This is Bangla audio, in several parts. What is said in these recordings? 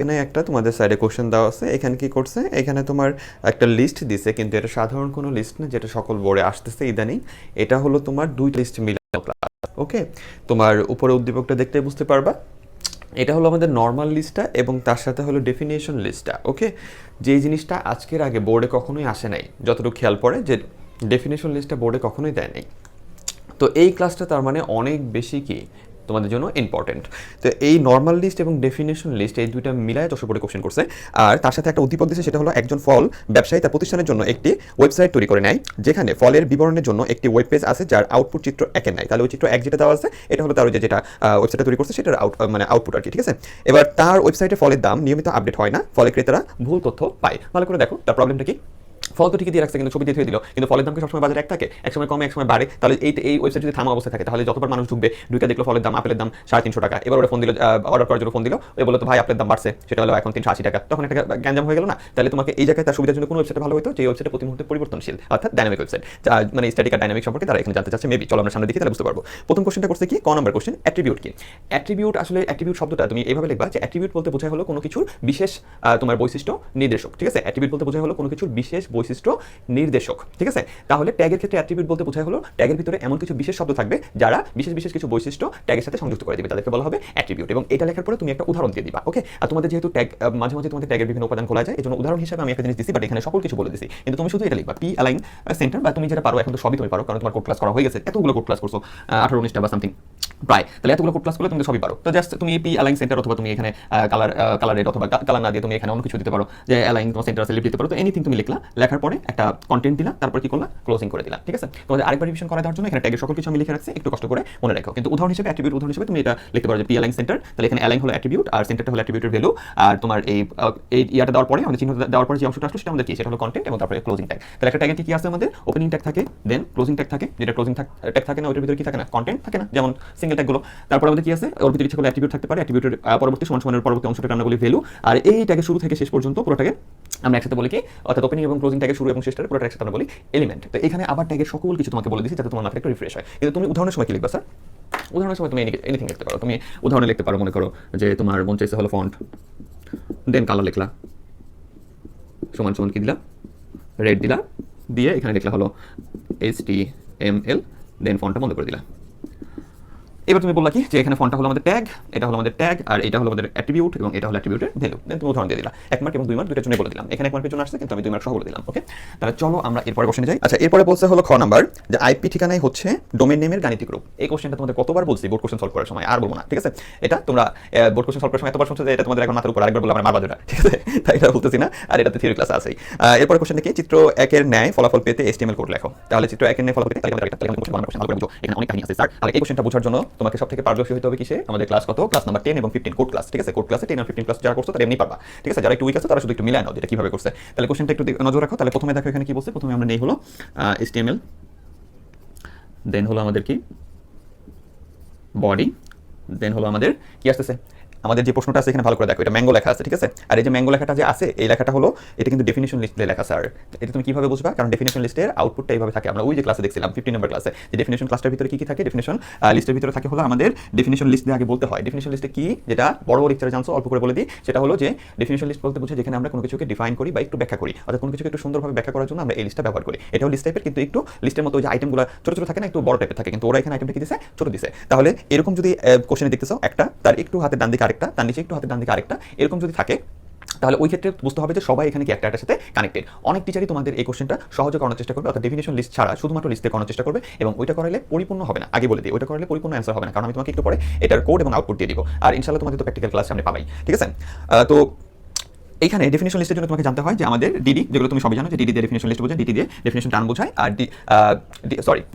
এখানে একটা তোমাদের সাইডে কোশ্চেন দেওয়া আছে, এখানে কি করছে, এখানে তোমার একটা লিস্ট দিছে, কিন্তু এটা সাধারণ কোনো লিস্ট না যেটা সকল বোর্ডে আসতেছে ইদানিং। এটা হলো তোমার দুই লিস্ট মিলানো ক্লাস। ওকে, তোমার উপরে উদ্দীপকটা দেখতে বুঝতে পারবা, এটা হলো আমাদের নর্মাল লিস্টটা এবং তার সাথে হলো ডেফিনেশন লিস্টটা। ওকে, যেই জিনিসটা আজকের আগে বোর্ডে কখনোই আসে নাই, যতটুকু খেয়াল পড়ে যে ডেফিনেশন লিস্টটা বোর্ডে কখনোই দেয় নাই। তো এই ক্লাসটা তার মানে অনেক বেশি কি তোমাদের জন্য ইম্পর্টেন্ট। তো এই নর্মাল লিস্ট এবং ডেফিনেশন লিস্ট এই দুইটা মিলায় 10 পড়ে কোশ্চেন করছে। আর তার সাথে একটা উদ্দীপক দিয়েছে, সেটা হলো একজন ফল ব্যবসায়ী তার প্রতিষ্ঠানের জন্য একটি ওয়েবসাইট তৈরি করে নেয়, যেখানে ফলের বিবরণের জন্য একটি ওয়েব পেজ আছে যার আউটপুট চিত্র 1 নাই। তাহলে ওই চিত্র 1 যেটা দেওয়া আছে এটা হলো তার ওই যেটা ওয়েবসাইটটা তৈরি করছে সেটার আউটপুট আর কি। ঠিক আছে, এবার তার ওয়েবসাইটে ফলের দাম নিয়মিত আপডেট হয় না, ফলে ক্রেতারা ভুল তথ্য পায়। ভালো করে দেখো তার প্রবলেমটা কি। ফল তো ঠিকই দিয়ে রাখছে, কিন্তু ছবি দিয়ে দিল, কিন্তু ফলের দাম কি সবসময় বাজারে এক থাকে? একসময় কমে একসময় বাড়ে। তাহলে এই ওয়েবসাইট যদি থামা অবস্থা থাকে, তাহলে যতবার মানুষ ঢুকবে, ঢুকে দেখলো ফলের দাম, আপেলের দাম 350 টাকা, এবার ওরা ফোন দিল, অর্ডার করার জন্য ফোন দিল, ওই বললো তো ভাই আপেলের দাম বাড়ছে, সেটা হলো এখন 380 টাকা, তখন একটা গ্যাঞ্জাম হয়ে গেল না? তাহলে তোমাকে এই জায়গায় তার সুবিধার জন্য কোন ওয়েবসাইট ভালো হতো, যে ওয়েবসাইটে প্রতি মুহূর্তে পরিবর্তনশীল, অর্থাৎ ডাইনামিক ওয়েবসাইট, মানে স্ট্যাটিক আর ডাইনামিক সম্পর্কে তারা এখানে জানতে চাচ্ছে। মেবি চলো আমরা সামনে দেখি, তাহলে বুঝতে পারবো। প্রথম কোশ্চেনটা করছে কি, ক নাম্বার কোশ্চেন, অ্যাট্রিবিউট কি। অ্যাট্রিবিউট আসলে অ্যাট্রিবিউট শব্দটা তুমি এইভাবে লিখবা যে অ্যাট্রিবিউট বলতে বোঝায় হলো কোনো কিছুর বিশেষ তোমার বৈশিষ্ট্য নির্দেশক। ঠিক আছে, অ্যাট্রিবিউট বলতে বোঝায় হলো কোনো কিছুর বিশেষ বৈশিষ্ট্য নির্দেশক। ঠিক আছে, তাহলে ট্যাগের ক্ষেত্রে অ্যাট্রিবিউট বলতে বোঝায় হলো ট্যাগের ভিতরে এমন কিছু বিশেষ শব্দ থাকবে যারা বিশেষ বিশেষ কিছু বৈশিষ্ট্য ট্যাগের সাথে সংযুক্ত করে দিবে, তাদেরকে বলা হবে অ্যাট্রিবিউট। এবং এটা লেখার পরে তুমি একটা উদাহরণ দিয়ে দিবা। ওকে, আর তোমাদের যেহেতু ট্যাগ মাঝে মাঝে তোমাদের ট্যাগের বিভিন্ন উপাদান খোলা যায়, এজন্য উদাহরণ হিসেবে আমি একটা জিনিস দিছি, বাট এখানে সকল কিছু বলে দিছি, কিন্তু তুমি শুধু এটা লিখবা পি অ্যালাইন সেন্টার, বা তুমি যেটা পারো, এখন তো সবই তুমি পারো কারণ তোমার কোড ক্লাস করা হয়ে গেছে, এতগুলো কোড ক্লাস করছো 18-19টা বা সামথিং প্রায়, তাহলে এতগুলো কোড ক্লাস করলে তুমি সবই পারো। তো জাস্ট তুমি পি অ্যালাইন সেন্টার, অথবা তুমি এখানে কালার রেড অথবা কালার না দিয়ে তুমি এখানে অন্য কিছু দিতে পারো, যে অ্যালাইন তোমার সেন্টার সেলিব্রিটি দিতে পারো। তো এনিথিং তুমি লিখলা, লেখার পরে একটা কন্টেন্ট দিলা, তারপর কি করলা, ক্লোজিং করে দিলা। ঠিক আছে, তোমাদের আরেকবার রিভিশন করা দেওয়ার জন্য এখানে ট্যাগের সকল কিছু আমি লিখে রাখছি, একটু কষ্ট করে মনে রাখো। কিন্তু উদাহরণ হিসেবে অ্যাট্রিবিউট উদাহরণ হিসেবে তুমি এটা লিখতে পারো যে পি অ্যালাইন সেন্টার, তাহলে এখানে অ্যালাইন হলো অ্যাট্রিবিউট আর সেন্টারটা হলো অ্যাট্রিবিউটের ভ্যালু, আর তোমার এই ইয়াটা দেওয়ার পরে আমাদের চিহ্ন দেওয়ার পরে যে অংশটা আসলো সেটা আমাদের কি, সেটা হলো কন্টেন্ট এবং তারপরে ক্লোজিং ট্যাগ। তাহলে একটা ট্যাগে কি আছে, আমাদের ওপেনিং ট্যাগ থাকে, দেন ক্লোজিং ট্যাগ থাকে, যেটা ক্লোজিং ট্যাগ থাকে না ওইটার ভিতরে কি থাকে না, কন্টেন্ট থাকে না, যেমন সিঙ্গেল ট্যাগগুলো। তারপর আমাদের কি আছে, ওর ভিতরে ইচ্ছা করলে অ্যাট্রিবিউট থাকতে পারে, অ্যাট্রিবিউটের পরবর্তী সমানের পরবর্তী অংশটাকে আমরা বলি ভ্যালু। আর এই ট্যাগের শুরু থেকে শেষ পর্যন্ত পুরোটাকে আমরা একসাথে বলি কি, অর্থাৎ ওপেনিং এবং ক্লোজিং ট্যাগের শুরু এবং শেষটা পুরোটা একসাথে আমরা বলি এলিমেন্ট। তো এখানে আবার ট্যাগের সকল কিছু তোমাকে বলে দিচ্ছি যাতে তোমার মাথাটা একটু রিফ্রেশ হয়। কিন্তু তুমি উদাহরণের সময় কি লিখবা স্যার, উদাহরণের সময় তুমি এনিথিং লিখতে পারো। তুমি উদাহরণে লিখতে পারো, মনে করো যে তোমার মন চাইছে হলো ফন্ট, দেন কালার লিখলা, সমান সমান কি দিলা, রেড দিলা, দিয়ে এখানে লিখলা হলো HTML, দেন ফন্টটা বন্ধ করে দিলা। এবার তুমি বললা কি, যে এখানে ফন্টটা হলো আমাদের ট্যাগ, এটা হলো আমাদের ট্যাগ, আর এটা হলো আমাদের অ্যাট্রিবিউট এবং এটা হলো অ্যাট্রিবিউটের ভ্যালু। দেন তুমি উদাহরণ দিয়ে দিলা, 1 মার্ক এবং 2 মার্ক দুইটার জন্য বলে দিলাম। এখানে 1 মার্কের জন্য আসছে, কিন্তু আমি 2 মার্ক সহ বলে দিলাম। ওকে, তাহলে চলো আমরা এরপরে কোশ্চেনে যাই। আচ্ছা, এরপরে বলছে হলো খ নাম্বার, যে আইপি ঠিকানাই হচ্ছে ডোমেইন নেমের গাণিতিক রূপ। এই কোশ্চেনটা তোমাদের কতবার বলছি বোর্ড কোশ্চেন সলভ করার সময়, আর বলবো না। ঠিক আছে, এটা তোমরা বোর্ড কোশ্চেন সলভ করার সময় এতবার শুনছো যে এটা তোমাদের এখন মাথার উপর, আরেকবার বলে আমার মারবা যেটা। ঠিক আছে, তাই এটা বলতেছি না, আর এটাতে থিওরি ক্লাস আছেই। এরপরে কোশ্চেন দেখি, চিত্র 1 এর ন্যায় ফলাফল পেতে HTML কোড লেখো। তাহলে চিত্র 1 এর ন্যায় ফলাফল পেতে তাহলে আমাদের কোশ্চেন ভালো করে বুঝো, এখানে অনেক কাহিনী আছে স্যার। তাহলে এই কোশ্চেনটা বোঝার জন্য তোমাকে সবথেকে পারদর্শী হতে হবে কিসে, আমাদের ক্লাস কত, ক্লাস নাম্বার 10 এবং 15 কোড ক্লাস। ঠিক আছে, কোড ক্লাসে 10 আর 15 ক্লাস যারা করছো তারা এমনি পারবা। ঠিক আছে, যারা একটু উইক আছে তারা শুধু একটু মিলায় নাও এটা কিভাবে করছে। তাহলে কোশ্চেনটা একটু নজর রাখো। তাহলে প্রথমে দেখো এখানে কি বলছে, প্রথমে আমরা নেই হলো HTML, দেন হলো আমাদের কি বডি, দেন হলো আমাদের কি আসতেছে, আমাদের যে প্রশ্নটা আছে এখানে ভালো করে দেখো, এটা ম্যাঙ্গো লেখা আছে। ঠিক আছে, আর এই যে ম্যাঙ্গো লেখাটা যে আছে, এই লেখাটা হলো, এটা কিন্তু ডেফিনিশন লিস্টে লেখা স্যার। এটা তুমি কিভাবে বুঝবা, কারণ ডেফিনিশন লিস্টের আউটপুটটা এইভাবে থাকে। আমরা ওই যে ক্লাসে দেখছিলাম 15 নম্বর ক্লাসে, যে ডেফিনিশন ক্লাসটার ভিতরে কি কি থাকে, ডেফিনিশন লিস্টের ভিতরে থাকে হলো আমাদের ডেফিনিশন লিস্ট দিয়ে আগে বলতে হয় ডেফিনিশন লিস্টে কি, যেটা বড় বড় লেকচারে জানছো, অল্প করে বলে দিই। সেটা হলো যে ডেফিনিশন লিস্ট বলতে বোঝায় যেখানে আমরা কোনো কিছুকে ডিফাইন করি বা একটু ব্যাখ্যা করি, অর্থাৎ কোনো কিছুকে একটু সুন্দরভাবে ব্যাখ্যা করার জন্য আমরা এই লিস্টটা ব্যবহার করি। এটাও লিস্ট টাইপের, কিন্তু একটু লিস্টের মতো ওই যে আইটেমগুলো ছোট ছোট থাকে না, একটু বড় টাইপের থাকে, কিন্তু ওরা এখানে আইটেমটা কি দিছে, ছোট দিছে। তাহলে এরকম যদি কোশ্চেনে দেখতেছো একটা, তার একটু হাতের ডান দিকে আরেকটা, তার নিচে একটু হাতের ডান দিকে আরেকটা, এরকম যদি থাকে, তাহলে ওই ক্ষেত্রে বুঝতে হবে যে সবাই এখানে কি একটার সাথে কানেক্টেড। অনেক টিচারই তোমাদের এই কোশ্চেনটা সহজে করার চেষ্টা করবে, অর্থাৎ ডেফিনিশন লিস্ট ছাড়া শুধুমাত্র লিস্টে করার চেষ্টা করবে, এবং ওইটা করালে পরিপূর্ণ হবে না। আগে বলে দিই, ওইটা করালে পরিপূর্ণ অ্যান্সার হবে না, কারণ আমি তোমাকে একটু পরে এটার কোড এবং আউটপুট দিয়ে দিব, আর ইনশাআল্লাহ তোমাদের তো প্র্যাকটিক্যাল ক্লাস সামনে পাবাই। ঠিক আছে, তো এইখানে ডেফিনিশন লিস্টের জন্য তোমাকে জানতে হয় যে আমাদের ডিডি, যেগুলো তুমি সবাই জানো যে ডিডি দিয়ে ডেফিনিশন লিস্ট বোঝায়, ডিটি দিয়ে ডেফিনিশন টার্ম বোঝায়, আর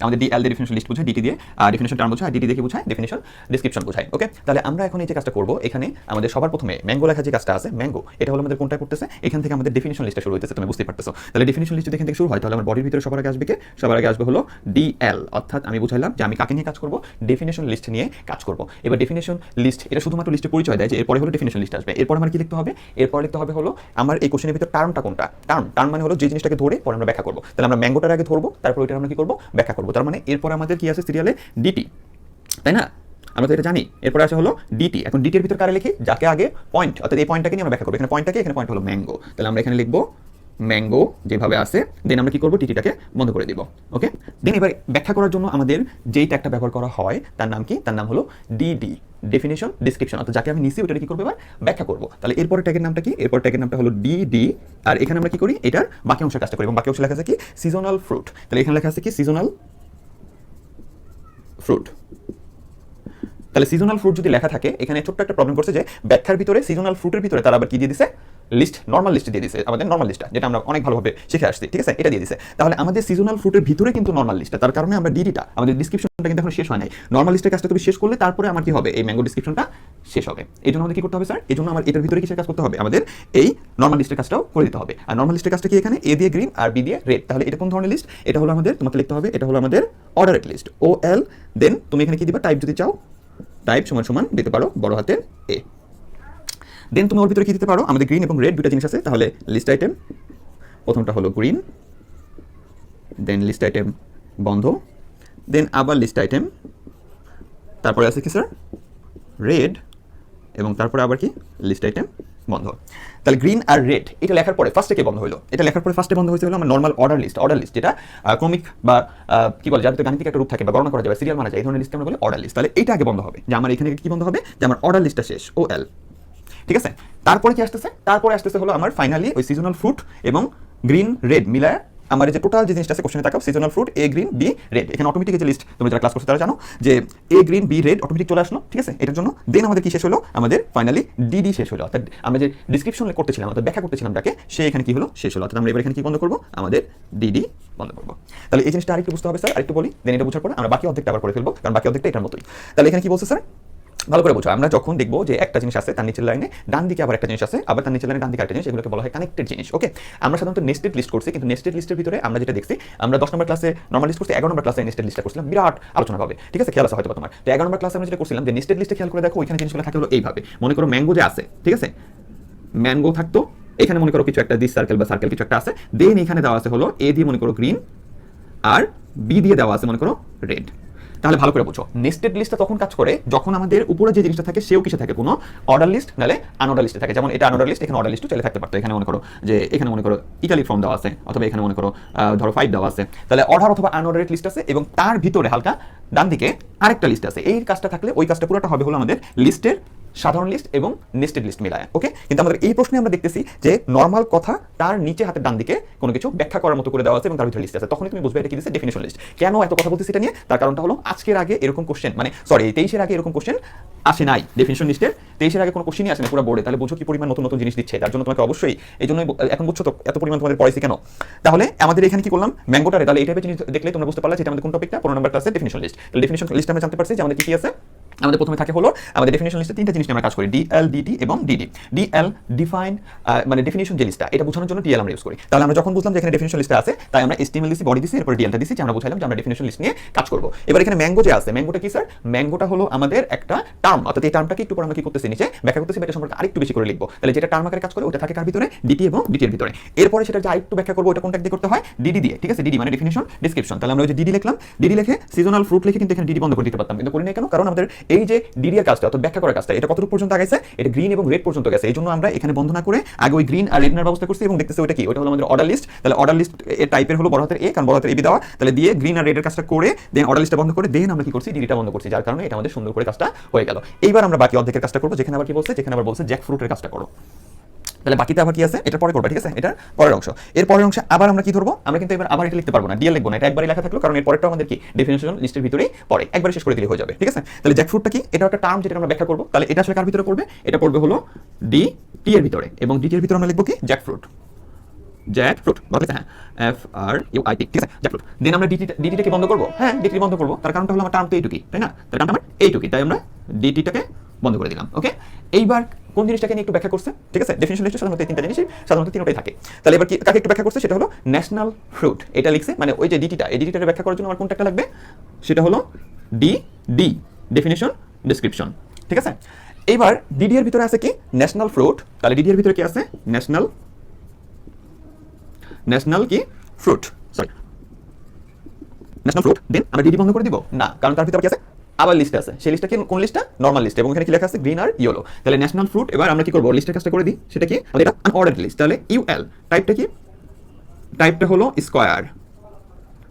আমাদের ডিএল দিয়ে ডেফিনিশন লিস্ট বোঝায়, ডিটি দিয়ে ডেফিনিশন টার্ম বোঝায়, আর ডিটি দিয়ে কি বোঝায়, ডেফিনিশন ডিসক্রিপশন বোঝায়। ওকে, তাহলে আমরা এখন এই যে কাজটা করবো, এখানে আমাদের সবার প্রথমে ম্যাঙ্গো লেখা যে কাজটা আছে, ম্যাঙ্গো এটা হলো আমাদের কোনটায় পড়তেছে, এখান থেকে আমাদের ডেফিনিশন লিস্টটা শুরু হইতেছে, তুমি বুঝতে পারতেছো। তাহলে ডেফিনিশন লিস্ট এখান থেকে শুরু হয়, তাহলে আমার বডির ভিতরে সবার আগে আসবে কে, সবার আগে আসবে হলো ডিএল, অর্থাৎ আমি বুঝাইলাম যে আমি কাকে নিয়ে কাজ করবো, ডেফিনিশন লিস্ট নিয়ে কাজ করবো। এবার ডেফিনিশন লিস্ট এটা শুধুমাত্র লিস্টে পরিচয় দেয় যে এরপরে হলো ডেফিনিশন লিস্ট আসবে। এরপর আমার কি লিখতে হবে, এরপর লিখতে হবে হলো আমার এই কোশ্চেনের ভিতর টার্মটা কোনটা, টার্ম মানে হলো যে জিনিসটাকে ধরে পরে আমরা ব্যাখ্যা করবো। তাহলে আমরা ম্যাঙ্গোটার আগে ধরবো, তারপর ওইটা আমরা কি করবো, ব্যাখ্যা করবো। তার মানে এরপর আমাদের কি আছে সিরিয়ালে ডিটি, তাই না। আমরা তো এটা জানি। এরপরে আছে হলো ডিটি। এখন ডিটি এর ভিতর কারে লিখি, যাকে আগে পয়েন্ট, অর্থাৎ এই পয়েন্টটাকে নিয়ে আমরা ব্যাখ্যা করব। এখানে পয়েন্টটাকে, এখানে পয়েন্ট হলো ম্যাঙ্গো, তাহলে আমরা এখানে লিখবো ম্যাঙ্গো যেভাবে আছে। দেন আমরা কি করবো, টিটিটাকে বন্ধ করে দিব। ওকে, দেন এবার ব্যাখ্যা করার জন্য আমাদের যেই ট্যাগটা ব্যবহার করা হয় তার নাম কি, তার নাম হলো ডিডি, ডেফিনেশন ডেসক্রিপশন, অর্থাৎ যাকে আমি নিছি ওটা কি করবো এবার ব্যাখ্যা করবো। তাহলে এরপরে ট্যাগের নামটা কি, এরপর ট্যাগের নামটা হলো ডিডি। আর এখানে আমরা কি করি, এটার বাকি অংশের কাজটা করি, এবং বাকি অংশে লেখা আছে কি সিজনাল ফ্রুট। তাহলে এখানে লেখা আছে কি সিজনাল ফ্রুট। তাহলে সিজনাল ফ্রুট যদি লেখা থাকে, এখানে ছোট্ট একটা প্রবলেম করছে যে ব্যাখ্যার ভিতরে সিজনাল ফ্রুটের ভিতরে তারা আবার কি দিয়ে দিছে, লিস্ট, নর্মাল লিস্ট দিয়ে দিছে, আমাদের নর্মাল লিস্টটা যেটা আমরা অনেক ভালোভাবে শিখে আসছি, ঠিক আছে, এটা দিয়ে দিছে। তাহলে আমাদের সিজনাল ফ্রুটের ভিতরে কিন্তু নর্মাল লিস্টটা, তার কারণে আমরা ডিডিটা, আমাদের ডিসক্রিপশনটা কিন্তু এখন শেষ হয় নাই। নর্মাল লিস্টের কাজটা তুমি শেষ করলে তারপরে আমার কি হবে, এই ম্যাঙ্গো ডিসক্রিপশনটা শেষ হবে। এই জন্য আমাদের কি করতে হবে স্যার, এই জন্য আমার এটার ভিতরে কিসের কাজ করতে হবে, আমাদের এই নর্মাল লিস্টের কাজটাও করে দিতে হবে। আর নর্মাল লিস্টের কাজটা কি, এখানে এ দিয়ে গ্রিন আর বি দিয়ে রেড। তাহলে এটা কোন ধরনের লিস্ট, এটা হলো আমাদের, তোমাকে লিখতে হবে এটা হলো আমাদের অর্ডারেড লিস্ট, ও এল। দেন তুমি এখানে কি দিবা, টাইপ যদি চাও টাইপ সমান সমান দিতে পারো বড় হাতের এ। দেন তুমি ওর ভিতরে কি দিতে পারো, আমাদের গ্রিন এবং রেড দুটো জিনিস আছে, তাহলে লিস্ট আইটেম, প্রথমটা হলো গ্রিন, দেন লিস্ট আইটেম বন্ধ, দেন আবার লিস্ট আইটেম, তারপরে আছে কি স্যার রেড, এবং তারপরে আবার কি লিস্ট আইটেম বন্ধ। তাহলে গ্রিন আর রেড এটা লেখার পরে ফার্স্টে কে বন্ধ হলো, এটা লেখার পরে ফার্স্টে বন্ধ হয়েছে হলো আমার normal order list. Order list যেটা ক্রমিক বা কি বলে, যার ভিতরে গাণিতিক একটা রূপ থাকে বা গণনা করা যায়, সিরিয়াল মানা যায়, এই ধরনের লিস্ট আমরা বলি অর্ডার লিস্ট। তাহলে এইটা আগে বন্ধ হবে, যে আমার এখানে কি বন্ধ হবে, যে আমার অর্ডার লিস্টটা শেষ, ও এল, ঠিক আছে। তারপরে কি আসতেছে, তারপরে আসতেছে হলো আমার ফাইনালি ওই সিজনাল ফ্রুট এবং গ্রিন রেড মিলায় আমার যে টোটাল যে জিনিসটা আছে কোশ্চেনে তাকাও, seasonal fruit a green be red, এখানে অটোমেটিক যে লিস্ট তোমরা যারা ক্লাস করছো তারা জানো যে a green be red automatic চলে আসলো, ঠিক আছে। এটার জন্য দেন আমাদের কি শেষ হলো, আমাদের ফাইনালি ডিডি শেষ হলো, অর্থাৎ আমরা যে ডিসক্রিপশন করতেছিলাম, অর্থাৎ ব্যাখ্যা করতেছিলাম তাকে, সে এখানে কি হলো শেষ হলো, অর্থাৎ আমরা এবার এখানে কি বন্ধ করবো, আমাদের ডিডি বন্ধ করবো। তাহলে এই জিনিসটা আরেকটু বুঝতে হবে স্যার, আরেকটু বলি, দেন এটা বোঝার পর আমরা বাকি অর্ধেকটা আবার করে ফেলবো, কারণ বাকি অর্ধেকটা এটার মতোই। তাহলে এখানে কি বলছে স্যার, ভালো করে বোঝো, আমরা যখন দেখবো যে একটা জিনিস আছে তার নিচের লাইনে ডান দিকে আবার একটা জিনিস আছে, আবার তার নিচের লাইনে ডান দিকে একটা জিনিস, এগুলোকে বলা হয় কানেক্টেড জিনিস। ওকে, আমরা সাধারণত নেস্টেড লিস্ট করছি, কিন্তু নেস্টেড লিস্টের ভিতরে আমরা যেটা দেখছি, আমরা 10 নম্বর ক্লাসে নরমাল লিস্ট করছি, 11 নম্বর ক্লাসে নেস্টেড লিস্টটা করছিলাম, বিরাট আলোচনা হবে, ঠিক আছে, খেয়াল আছে হয়তো তোমার। তো 11 নম্বর ক্লাসে আমরা যেটা করছিলাম যে নেস্টেড লিস্টে খেয়াল করে দেখো, ওইখানে জিনিসগুলো থাকে হলো এইভাবে, মনে করো ম্যাঙ্গো যে আছে, ঠিক আছে, ম্যাঙ্গো থাকতো এখানে, মনে করো কিছু একটা দিস সার্কেল বা সার্কেল কিছু একটা আছে, দেন এখানে দেওয়া আছে হলো এ দিয়ে মনে করো গ্রিন, আর বি দিয়ে দেওয়া আছে মনে করো রেড। তাহলে ভালো করে বোঝো, নেস্টেড লিস্টটা তখন কাজ করে যখন আমাদের উপরে যে জিনিসটা থাকে সেও কিসে থাকে, কোনো অর্ডার লিস্ট নালে আনঅর্ডার লিস্টে থাকে। যেমন এটা আনঅর্ডার লিস্ট, এখানে অর্ডার লিস্টও চলে থাকতে পারতো। এখানে মনে করো যে এখানে মনে করো ইটালিক ফর্ম দেওয়া আছে, অথবা এখানে মনে করো ধরো 5 দেওয়া আছে, তাহলে অর্ডার অথবা আনঅর্ডারেড লিস্ট আছে, এবং তার ভিতরে হালকা ডান দিকে আরেকটা লিস্ট আছে। এই কাজটা থাকলে ওই কাজটা পুরোটা হবে হলো আমাদের লিস্টের সাধারণ লিস্ট এবং নেস্টেড লিস্ট মিলায়। ওকে, কিন্তু আমাদের এই প্রশ্নে আমরা দেখতেছি যে নর্মাল কথা তার নিচে হাতের ডান দিকে কোনো কিছু ব্যাখ্যা করার মতো করে দেওয়া আছে এবং তার ভিতরে লিস্ট আছে, তখনই তুমি বুঝবে এটা কি দিচ্ছে, ডেফিনিশন লিস্ট। কেন এত কথা বলতেছি এটা নিয়ে, তার কারণটা হলো আজকের আগে এরকম কোশ্চেন, মানে সরি 23-এর আগে এরকম কোশ্চেন আসে নাই ডেফিনিশন লিস্টের, 23-এর আগে কোনো কোশ্চেনই আসে না পুরো বোর্ডে। তাহলে বুঝো কি পরিমাণ নতুন নতুন জিনিস দিচ্ছে, তার জন্য তোমাকে অবশ্যই, এই জন্য এখন বুঝছো তো এত পরিমাণ তোমাদের পড়াইছি কেন। তাহলে আমাদের এখানে কি করলাম, ম্যাঙ্গোটারে, তাহলে এই টাইপের জিনিস দেখলে তোমরা বুঝতে পারলে যেটা আমাদের কোন টপিকটা, 15 নম্বর ক্লাসের ডেফিনিশন লিস্ট। তাহলে ডেফিনিশন লিস্ট আমরা জানতে পারছি যে আমাদের কি কি আছে। আমাদের প্রথমে থাকে হলো আমাদের ডেফিনিশন লিস্টে তিনটা জিনিস নিয়ে আমরা কাজ করি, ডিএল, ডিটি এবং ডিডি। ডিএল ডিফাইন, মানে ডেফিনিশন যে লিস্টটা, এটা বোঝানোর জন্য ডিএল আমরা ইউজ করি। তাহলে আমরা যখন বুঝলাম যে এখানে ডেফিনিশন লিস্টটা আছে, তাই আমরা এসটিএমএল দিছি, বডি দিছি, এরপর ডিএলটা দিছি, যে আমরা বুঝাইলাম যে আমরা ডেফিনিশন লিস্ট নিয়ে কাজ করব। এবার এখানে ম্যাঙ্গো যে আছে, ম্যাঙ্গোটা কি স্যার, ম্যাঙ্গোটা হলো আমাদের একটা টার্ম, অর্থাৎ এই টার্মটাকে একটু পর আমরা কি করতেছি নিচে ব্যাখ্যা করতেছি, এটা সম্পর্কে আরেকটু বেশি করে লিখবো। তাহলে যেটা টার্ম আকারে কাজ করে ওটা থাকে কার ভিতরে, ডিটি এবং ডিটির ভিতরে। এরপরে সেটা যে আরেকটু ব্যাখ্যা করবো ওটা কোনটা দিয়ে করতে হয়, ডিডি দিয়ে, ঠিক আছে, ডিডি মানে ডেফিনিশন ডেসক্রিপশন। তাহলে আমরা ওই যে ডিডি লিখলাম, ডিডি লিখে সিজনাল ফ্রুট লিখে কিন্তু এখানে ডিডি বন্ধ করে দিতে পারতাম, কিন্তু করি না কেন, কারণ আমাদের এই যে ডিডি এর কাজটা, অর্থাৎ ব্যাখ্যা করার কাজটা, এটা কতটুকু পর্যন্ত আগাইছে, এটা গ্রিন এবং রেড পর্যন্ত গেছে। এই জন্য আমরা এখানে বন্ধ না করে আগে ওই গ্রিন আর রেড এর ব্যবস্থা করছি, এবং দেখতেছি ওটা কি, ওটা হলো আমাদের অর্ডার লিস্ট। তাহলে অর্ডার লিস্ট এর টাইপের হলো বড় হাতের এ, কারণ বড় হাতের এবি দেওয়া, তাহলে দিয়ে গ্রিন আর রেড এর কাজটা করে দেন অর্ডার লিস্টটা বন্ধ করে দেন আমরা কি করছি, ডিডিটা বন্ধ করছি, যার কারণে এটা আমাদের সুন্দর করে কাজটা হয়ে গেল। এইবার আমরা বাকি অর্ধেকের কাজটা করব, যেখানে আবার কি বলছে, যেখানে আবার বলছে জ্যাক ফ্রুটের কাজটা করো। তাহলে বাকিতে আবার কি আছে, এটা পরে করবে, ঠিক আছে, এটা পরের অংশ। এর পরের অংশে আবার আমরা কি ধরবো, আমরা কিন্তু এবার আবার এটা লিখতে পারবো না, ডিএল লিখবো না, এটা একবারই লেখা থাকলো, কারণ এর পরেরটা আমাদের কি ডেফিনিশন লিস্টের ভিতরেই পড়ে, একবারে শেষ করে দিলে হয়ে যাবে, ঠিক আছে। তাহলে জ্যাকফ্রুটটা কি, এটা একটা টার্ম যেটা আমরা ব্যাখ্যা করবো। তাহলে এটা আসলে কার ভিতরে পড়বে, এটা পড়বে হলো ডি টি এর ভিতরে, এবং ডিটি এর ভিতরে আমরা লিখবো কি জ্যাকফ্রুট, জ্যাকফ্রুট বলতে, হ্যাঁ FRUIT, ঠিক আছে, জ্যাকফ্রুট। দেন আমরা ডিটিটাকে বন্ধ করবো, হ্যাঁ ডিটি বন্ধ করবো, তার কারণটা হলো আমার টার্ম তো এইটুকুই, তাই না, তার কারণটা আমার এইটুকুই, তাই আমরা ডিটিটাকে বন্ধ করে দিলাম। ওকে, এইবার কোন জিনিসটাকে নিয়ে একটু ব্যাখ্যা করছে, ঠিক আছে, ডেফিনিশন লিস্টে সাধারণত তিনটা জিনিসই সাধারণত তিনটাই থাকে। তাহলে এবার কি কাকে একটু ব্যাখ্যা করছে, সেটা হলো ন্যাশনাল ফ্রুট, এটা লিখছে, মানে ওই যে ডিটিটা, এই ডিটিটাকে ব্যাখ্যা করার জন্য আমার কোনটা লাগবে, সেটা হলো ডি, ডেফিনিশন ডেসক্রিপশন, ঠিক আছে। এইবার ডিডি এর ভিতরে আছে কি ন্যাশনাল ফ্রুট, তাহলে ডিডি এর ভিতরে কি আছে, ন্যাশনাল কি ফ্রুট, সরি ন্যাশনাল ফ্রুট। দেন আমরা ডিডি বন্ধ করে দিব না, কারণ তার ভিতরে কি আছে, আবার লিস্ট আছে, সেই লিস্টটা কি কোন লিস্টটা? নরমাল লিস্ট, এবং এখানে কি লেখা আছে? গ্রিন আর ইয়েলো। তাহলে ন্যাশনাল ফ্রুট, এবার আমরা কি করব? লিস্টের কাজটা করে দিই, সেটা কি? আমাদের এটা আনঅর্ডার্ড লিস্ট, তাহলে ইউএল টাইপটা কি? টাইপটা হলো স্কয়ার।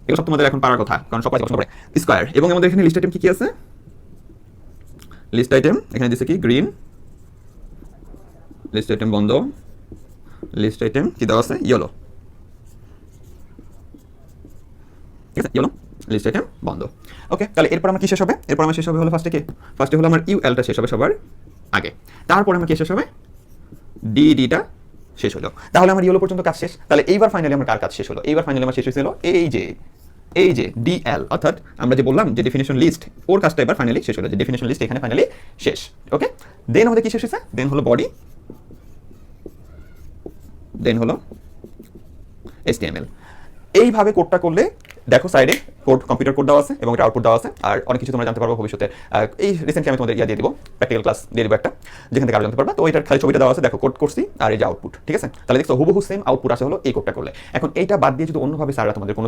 এগুলো সব তোমাদের এখন পারার কথা, কারণ সবাই পছন্দ করে স্কয়ার। এবং আমাদের এখানে লিস্ট আইটেম কি কি আছে? লিস্ট আইটেম এখানে দিছে কি? গ্রিন। লিস্ট আইটেম বন্ধ। লিস্ট আইটেম কি দেওয়া আছে? ইয়েলো। ঠিক আছে, ইয়েলো লিস্ট আইটেম বন্ধ। ওকে, তাহলে এরপর আমার কি শেষ হবে? এরপর আমার শেষ হবে হলো ফার্স্টে কি? ফার্স্টে হলো আমার ইউএলটা শেষ হবে সবার আগে, তারপরে আমার কি শেষ হবে? ডিটা শেষ হলো। তাহলে আমার ইয়েলো পর্যন্ত কাজ শেষ। তাহলে এইবার ফাইনালি আমার কার কাজ শেষ হলো? এইবার ফাইনালি আমার শেষ হয়েছিল এই যে ডিএল, অর্থাৎ আমরা যে বললাম যে ডেফিনেশন লিস্ট, ওর কাজটা এবার ফাইনালি শেষ হলো, যে ডেফিনেশন লিস্ট এখানে ফাইনালি শেষ। ওকে, দেন আমাদের কি শেষ হয়েছে? দেন হলো বডি, দেন হলো HTML। এইভাবে কোডটা করলে দেখো সাইডে কোড, কম্পিউটার কোড দেওয়া আছে এবং এটা আউটপুট দেওয়া আছে। আর অনেক কিছু তোমরা জানতে পারবো ভবিষ্যতে। এই রিসেন্টলি আমি তোমাদের দিয়ে দিব, প্র্যাকটিক্যাল ক্লাস দিয়ে দিব একটা, যেখান থেকে আরো জানতে পারবা। তো এটার খালি ছবিটা দেওয়া আছে, দেখো কোড করছি আর এই যে আউটপুট। ঠিক আছে, তাহলে দেখছো হুবহু সেম আউটপুট আসে হলো এই কোডটা করলে। এখন এইটা বাদ দিয়ে যদি অন্যভাবে স্যাররা তোমাদের কোনো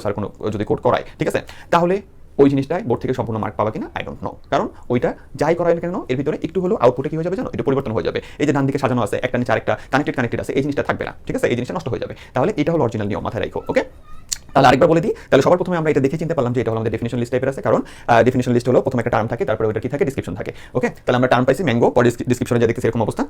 যদি কোড করায়, ঠিক আছে, তাহলে ওই জিনিসটাই বোর্ড থেকে সম্পূর্ণ মার্ক পাবা কিনা আই ডোন্ট নো। কারণ ওইটা যাই করায় না কেন এর ভিতরে একটু হলো আউটপুটে কি হয়ে যাবে জানো? এটা পরিবর্তন হয়ে যাবে। এই যে ডান দিকে সাজানো আছে একটা নিচে আরেকটা কানেক্টেড আছে, এই জিনিসটা থাকবে না। ঠিক আছে, এই জিনিসটা নষ্ট হয়ে যাবে। তাহলে এটা হলো অরিজিনাল নিয়ম, মাথায় রাখো। ওকে, তাহলে আরেকবার বলে দিই। তাহলে সবার প্রথমে আমরা এটা দেখে চিনতে পারলাম যে এটা হলো আমাদের ডেফিনেশন লিস্ট টাইপের আছে, কারণ ডেফিনেশন লিস্ট হলো প্রথমে একটা টার্ম থাকে, তারপরে ওটা কি থাকে? ডেসক্রিপশন থাকে। ওকে, তাহলে আমরা টার্ম পাইছি ম্যাঙ্গো, পরে ডেসক্রিপশনে যা দেখতেছি এরকম অবস্থা।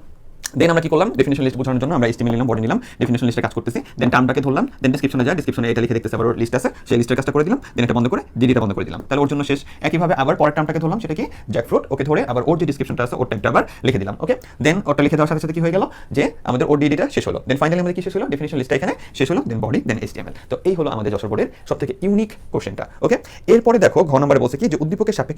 দেন আমরা কি করলাম? ডেফিনেশন লিস্ট বোঝানোর জন্য আমরা HTML নিলাম, বডি নিলাম, ডেফিনেশন লিস্টে কাজ করতেছি। দেন টার্মটাকে ধরলাম, দেন ডেসক্রিপশনে যা, ডেসক্রিপশনে এটা লিখে দেখতেছি আবার লিস্ট আছে, সেই লিস্টের কাজটা করে দিলাম। দেন এটা বন্ধ করে ডিটা বন্ধ করে দিলাম। তাহলে ওর জন্য শেষ। একইভাবে আবার পরের টার্মটাকে ধরলাম, সেটা কি? জ্যাকফ্রুট। ওকে, ধরে আবার ওর যে ডেসক্রিপশনটা আছে ওর টাইপটা আবার লিখে দিলাম। ওকে, দেন ওটা লিখে দেওয়ার সাথে সাথে কি হয়ে গেল? যে আমাদের ওর ডিটা শেষ হলো। দেন ফাইনালি আমাদের কি শেষ হলো? ডেফিনেশন লিস্টটা এখানে শেষ হলো, দেন বডি, দেন HTML। তো এই হলো আমাদের যশোর বোর্ডের সবথেকে ইউনিক কোশ্চেনটা। ওকে, এরপরে দেখো ঘ নম্বরে বলছে কি যে উদ্দীপকের সাপেক্ষে